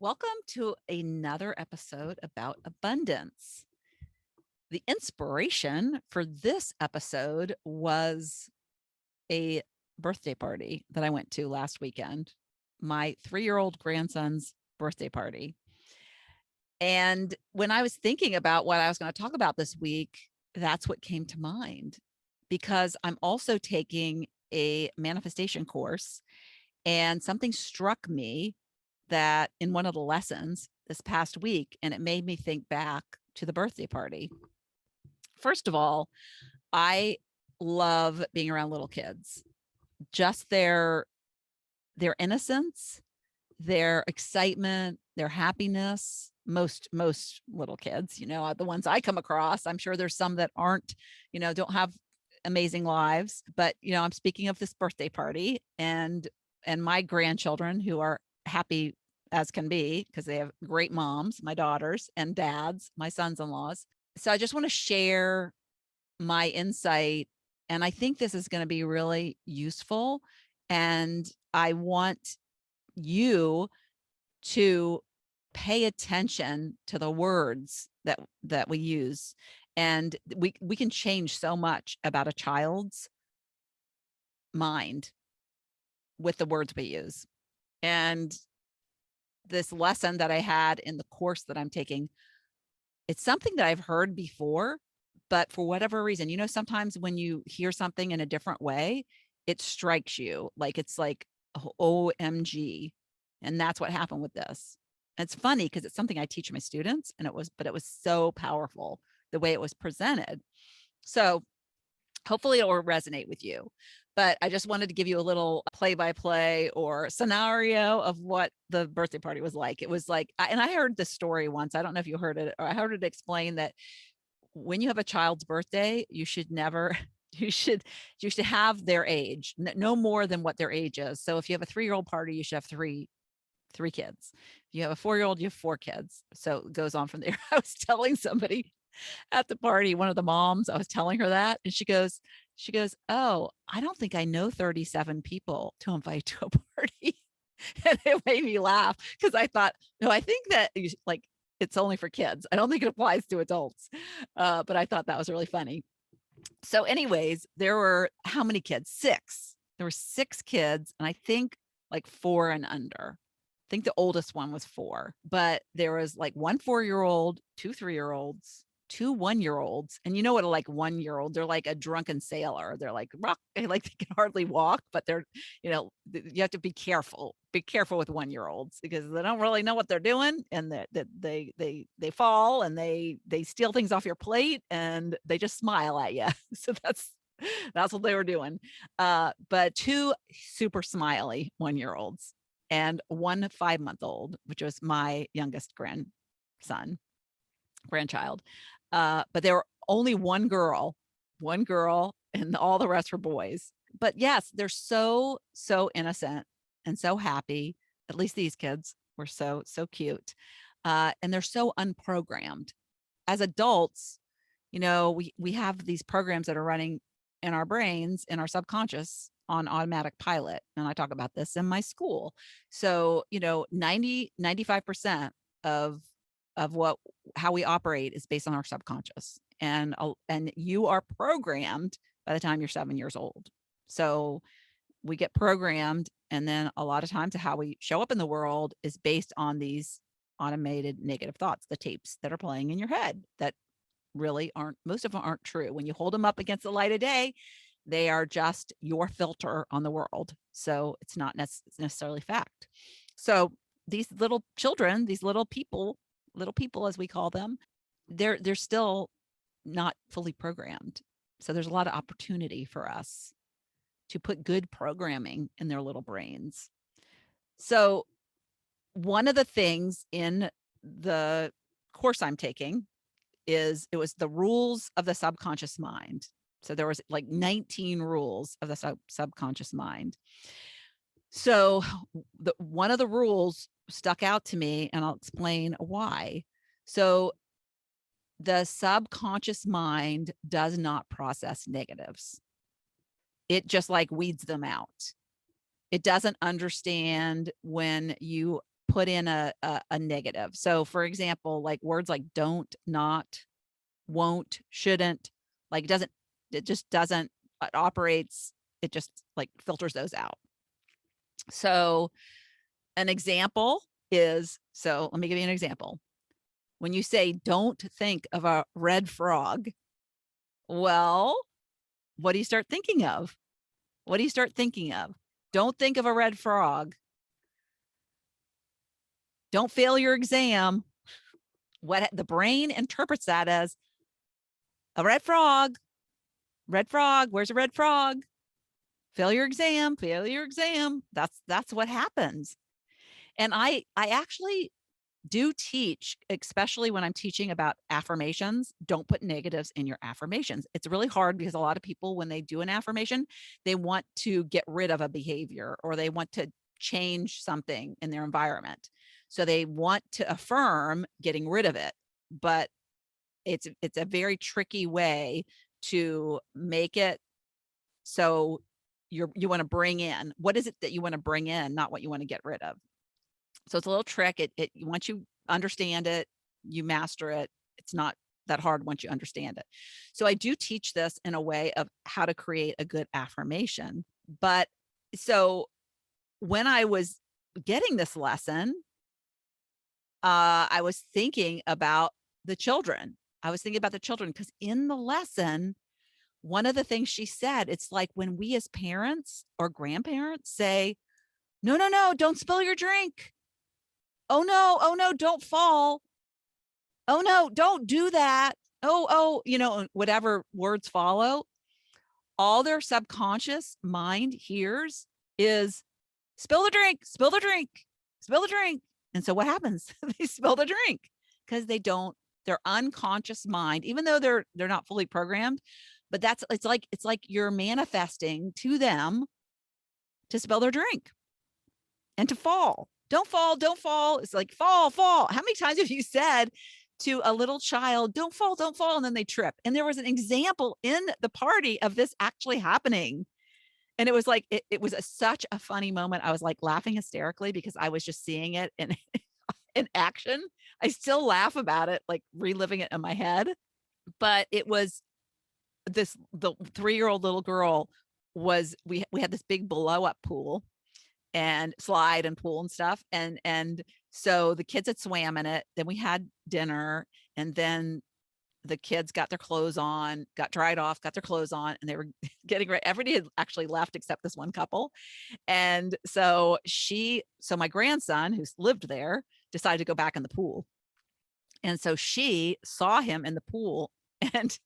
Welcome to another episode about abundance. The inspiration for this episode was a birthday party that I went to last weekend, my 3-year-old grandson's birthday party. And when I was thinking about what I was going to talk about this week, that's what came to mind because I'm also taking a manifestation course, and something struck me that in one of the lessons this past week, and it made me think back to the birthday party. First of all, I love being around little kids. Just their innocence, their excitement, their happiness. Most little kids, the ones I come across, I'm sure there's some that aren't, don't have amazing lives, but I'm speaking of this birthday party and my grandchildren who are happy as can be because they have great moms, my daughters and dads, my sons-in-laws. So I just want to share my insight, and I think this is going to be really useful, and I want you to pay attention to the words that we use, and we can change so much about a child's mind with the words we use. And this lesson that I had in the course that I'm taking, it's something that I've heard before, but for whatever reason, sometimes when you hear something in a different way, it strikes you like it's like OMG. And that's what happened with this. And it's funny because it's something I teach my students, and it was so powerful the way it was presented. So hopefully it will resonate with you. But I just wanted to give you a little play-by-play or scenario of what the birthday party was like. It was like, and I heard this story once. I don't know if you heard it, or I heard it explain that when you have a child's birthday, you should never, you should have their age, no more than what their age is. So if you have a 3-year-old party, you should have three kids. If you have a 4-year-old, you have 4 kids. So it goes on from there. I was telling somebody at the party, one of the moms, I was telling her that, and she goes, "Oh, I don't think I know 37 people to invite to a party." And it made me laugh because I thought, no, I think that like it's only for kids. I don't think it applies to adults. But I thought that was really funny. So, anyways, there were how many kids? 6. There were 6 kids, and I think like 4 and under. I think the oldest one was 4, but there was like 1 4-year-old, 2 3-year-olds, 2 1-year-olds, and you know what? Like 1-year-old, they're like a drunken sailor. They're like rock, like they can hardly walk, but they're, you have to be careful. Be careful with 1-year-olds because they don't really know what they're doing, and that they fall and they steal things off your plate and they just smile at you. So that's what they were doing. But 2 super smiley 1-year-olds and 1 5-month-old, which was my youngest grandchild. But there were only one girl, and all the rest were boys. But yes, they're so innocent and so happy. At least these kids were so cute. And they're so unprogrammed. As adults, we have these programs that are running in our brains, in our subconscious, on automatic pilot. And I talk about this in my school. So, 95% of how we operate is based on our subconscious. And you are programmed by the time you're 7 years old. So we get programmed, and then a lot of times how we show up in the world is based on these automated negative thoughts, the tapes that are playing in your head that really aren't, most of them aren't true. When you hold them up against the light of day, they are just your filter on the world. So it's not necessarily fact. So these little children, these little people as we call them, they're still not fully programmed. So there's a lot of opportunity for us to put good programming in their little brains. So one of the things in the course I'm taking it was the rules of the subconscious mind. So there was like 19 rules of the subconscious mind. So one of the rules stuck out to me, and I'll explain why. So the subconscious mind does not process negatives. It just like weeds them out. It doesn't understand when you put in a negative. So for example, like words like don't, not, won't, shouldn't, like it just doesn't, it operates, it just like filters those out. So an example is, so let me give you an example. When you say, don't think of a red frog, well, what do you start thinking of? What do you start thinking of? Don't think of a red frog. Don't fail your exam. What the brain interprets that as a red frog. Red frog. Where's a red frog? Fail your exam. Fail your exam. That's what happens. And I actually do teach, especially when I'm teaching about affirmations, don't put negatives in your affirmations. It's really hard because a lot of people, when they do an affirmation, they want to get rid of a behavior or they want to change something in their environment. So they want to affirm getting rid of it, but it's a very tricky way to make it so you want to bring in, what is it that you want to bring in, not what you want to get rid of. So it's a little trick. Once you understand it, you master it. It's not that hard once you understand it. So I do teach this in a way of how to create a good affirmation. But so when I was getting this lesson, I was thinking about the children. I was thinking about the children because in the lesson, one of the things she said, it's like when we as parents or grandparents say, no, no, no, don't spill your drink. Oh no, don't fall. Oh no, don't do that. Oh, whatever words follow, all their subconscious mind hears is spill the drink, spill the drink, spill the drink. And so what happens? They spill the drink because their unconscious mind, even though they're not fully programmed, but it's like you're manifesting to them to spill their drink and to fall. Don't fall, don't fall. It's like fall. How many times have you said to a little child, don't fall, and then they trip? And there was an example in the party of this actually happening. And it was like, it was such a funny moment. I was like laughing hysterically because I was just seeing it in action. I still laugh about it, like reliving it in my head. But it was the 3-year-old little girl we had this big blow up pool and slide and pool and stuff. And so the kids had swam in it. Then we had dinner, and then the kids got their clothes on, got dried off, got their clothes on, and they were getting ready. Everybody had actually left except this one couple. And so my grandson, who's lived there, decided to go back in the pool. And so she saw him in the pool and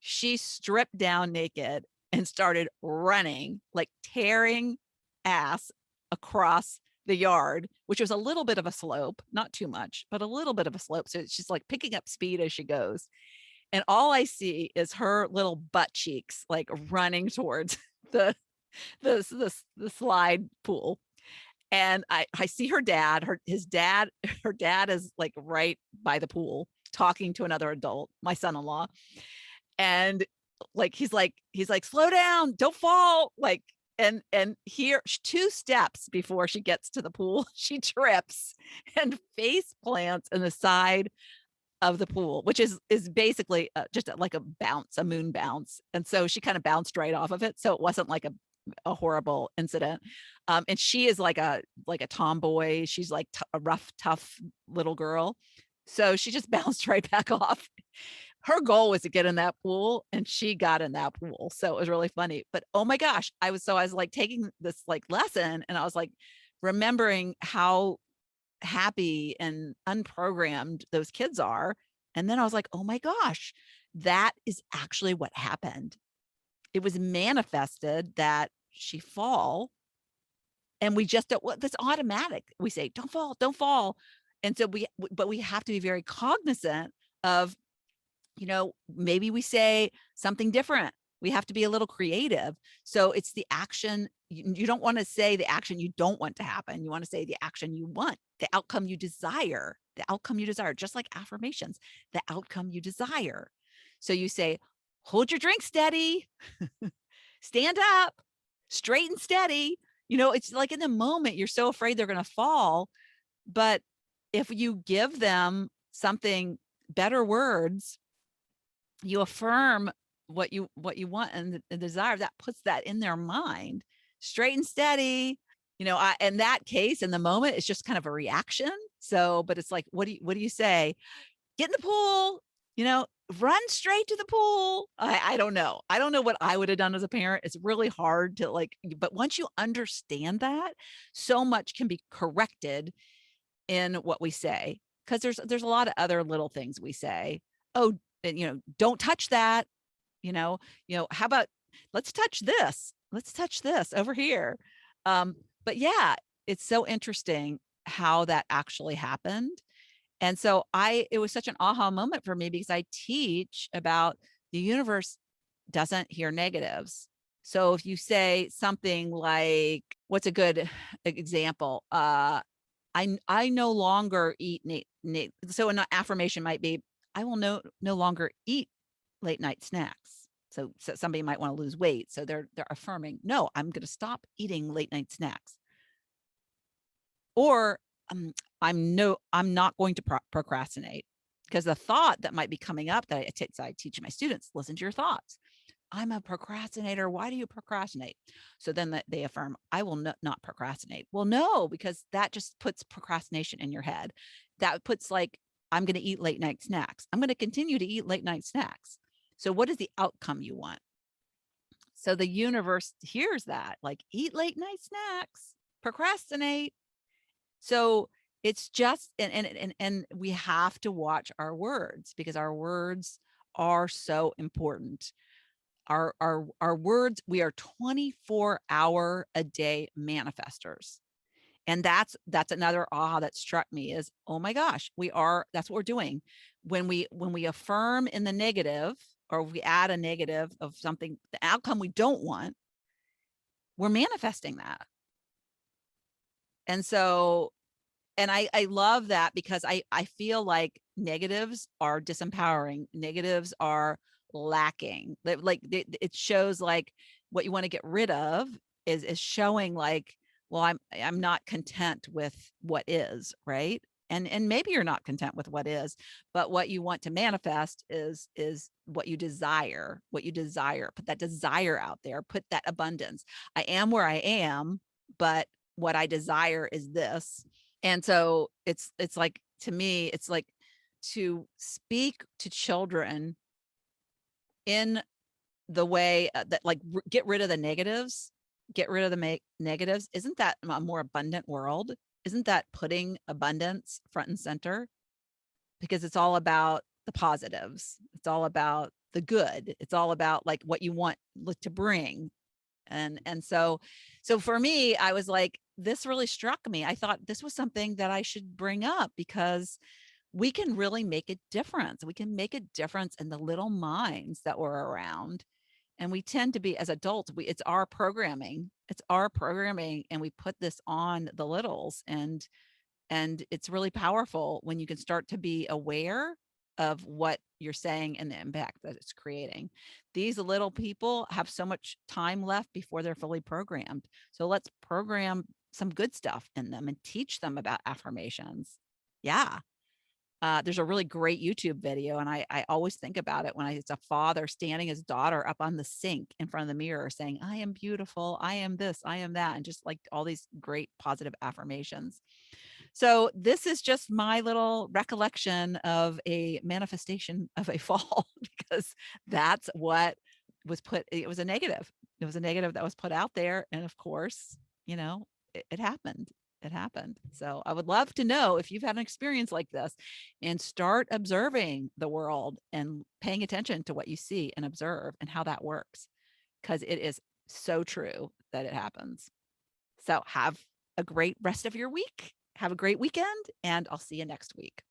she stripped down naked and started running, like tearing ass across the yard, which was a little bit of a slope, not too much, but a little bit of a slope. So she's like picking up speed as she goes. And all I see is her little butt cheeks, like running towards the slide pool. And I see her dad, her dad is like right by the pool talking to another adult, my son-in-law. And like, he's like, slow down, don't fall. Like, and here 2 steps before she gets to the pool, she trips and face plants in the side of the pool, which is basically just like a moon bounce. And so she kind of bounced right off of it. So it wasn't like a horrible incident. And she is like a tomboy. She's like a rough, tough little girl. So she just bounced right back off. Her goal was to get in that pool, and she got in that pool. So it was really funny. But oh my gosh, I was like taking this like lesson, and I was like remembering how happy and unprogrammed those kids are. And then I was like, oh my gosh, that is actually what happened. It was manifested that she fall. And we just don't, that's automatic. We say, don't fall, don't fall. And so but we have to be very cognizant of, maybe we say something different. We have to be a little creative. So it's the action. You don't want to say the action you don't want to happen. You want to say the action you want, the outcome you desire, just like affirmations, the outcome you desire. So you say, hold your drink steady, stand up, straight and steady. It's like in the moment, you're so afraid they're going to fall But if you give them something, better words, you affirm what you want and desire, that puts that in their mind, straight and steady. In that case, in the moment, it's just kind of a reaction. So, but it's like, what do you say? Get in the pool, you know, run straight to the pool. I don't know. I don't know what I would have done as a parent. It's really hard to but once you understand that, so much can be corrected in what we say. Because there's a lot of other little things we say. Oh, don't touch that. How about let's touch this? Let's touch this over here. But yeah, it's so interesting how that actually happened. And so it was such an aha moment for me because I teach about the universe doesn't hear negatives. So if you say something like, what's a good example? I no longer eat. So an affirmation might be, I will no longer eat late night snacks. So somebody might want to lose weight. So they're affirming, no, I'm going to stop eating late night snacks. Or I'm not going to procrastinate, because the thought that might be coming up that I teach my students, listen to your thoughts. I'm a procrastinator. Why do you procrastinate? So then they affirm, I will not procrastinate. Well, no, because that just puts procrastination in your head. That puts I'm going to eat late night snacks. I'm going to continue to eat late night snacks. So what is the outcome you want? So the universe hears that, eat late night snacks, procrastinate. So it's just, and we have to watch our words, because our words are so important. Our words, we are 24-hour a day manifestors. And that's another aha that struck me is, oh my gosh, that's what we're doing. When we affirm in the negative, or we add a negative of something, the outcome we don't want, we're manifesting that. And so, and I love that, because I feel like negatives are disempowering. Negatives are lacking. It shows what you want to get rid of is showing well, I'm not content with what is, right? And maybe you're not content with what is, but what you want to manifest is what you desire. Put that desire out there, put that abundance. I am where I am, but what I desire is this. And so it's like, to me, it's like to speak to children in the way that get rid of the negatives, negatives. Isn't that a more abundant world? Isn't that putting abundance front and center? Because it's all about the positives. It's all about the good. It's all about what you want to bring. And so for me, I was like, this really struck me. I thought this was something that I should bring up, because we can really make a difference. We can make a difference in the little minds that we're around. And we tend to be, as adults, it's our programming. And we put this on the littles, and it's really powerful when you can start to be aware of what you're saying and the impact that it's creating. These little people have so much time left before they're fully programmed. So let's program some good stuff in them and teach them about affirmations. Yeah. There's a really great YouTube video, and I always think about it when it's a father standing his daughter up on the sink in front of the mirror saying, I am beautiful, I am this, I am that, and just all these great positive affirmations. So this is just my little recollection of a manifestation of a fall, because that's what was put. It was a negative. It was a negative that was put out there. And of course, it happened. It happened. So I would love to know if you've had an experience like this, and start observing the world and paying attention to what you see and observe and how that works, because it is so true that it happens. So have a great rest of your week. Have a great weekend, and I'll see you next week.